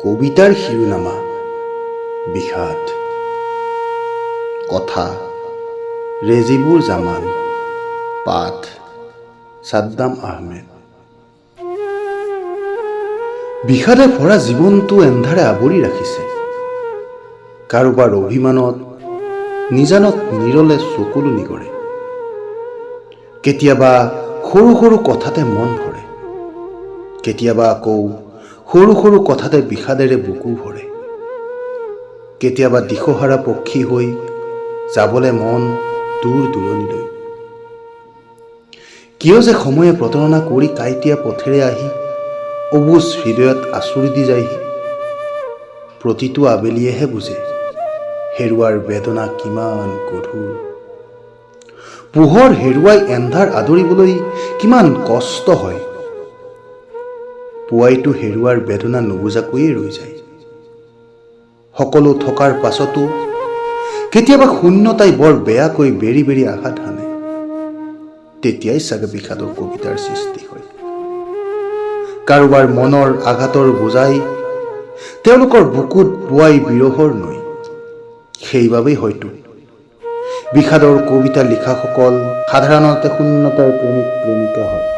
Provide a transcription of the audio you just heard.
কবিতাৰ শিৰোনামা বিষাদ। কথা ৰেজিবুৰ জামান। পাঠ ছাদ্দাম আহমেদ। বিষাদে ভৰা জীৱনটো এন্ধাৰে আৱৰি ৰাখিছে। কাৰোবাৰ অভিমানত নিজানত নিৰলে চকুলুনি কৰে। কেতিয়াবা সৰু সৰু কথাতে মন ভৰে, কেতিয়াবা আকৌ সৰু সৰু কথাতে বিষাদেৰে বুকু ভৰে। কেতিয়াবা দিশহাৰা পক্ষী হৈ যাবলৈ মন দূৰ দূৰণিলৈ। কিয় যে সময়ে প্ৰতাৰণা কৰি কাইটীয়া পথেৰে আহি অবুজ হৃদয়ত আঁচুৰি দি যায়হি। প্ৰতিটো আবেলিয়েহে বুজে হেৰুৱাৰ বেদনা কিমান গধুৰ। পোহৰ হেৰুৱাই এন্ধাৰ আদৰিবলৈ কিমান কষ্ট হয়। পুৱাইটো হেৰুৱাৰ বেদনা নুবুজাকৈয়ে ৰৈ যায়। সকলো থকাৰ পাছতো কেতিয়াবা শূন্যতাই বৰ বেয়াকৈ বেৰি বেৰি আঘাত হানে। তেতিয়াই চাগে বিষাদৰ কবিতাৰ সৃষ্টি হয়। কাৰোবাৰ মনৰ আঘাতৰ বুজাই তেওঁলোকৰ বুকুত বোৱাই বিৰহৰ নৈ। সেইবাবেই হয়তো বিষাদৰ কবিতা লিখাসকল সাধাৰণতে শূন্যতাৰ প্ৰেমিক প্ৰেমিকা হয়।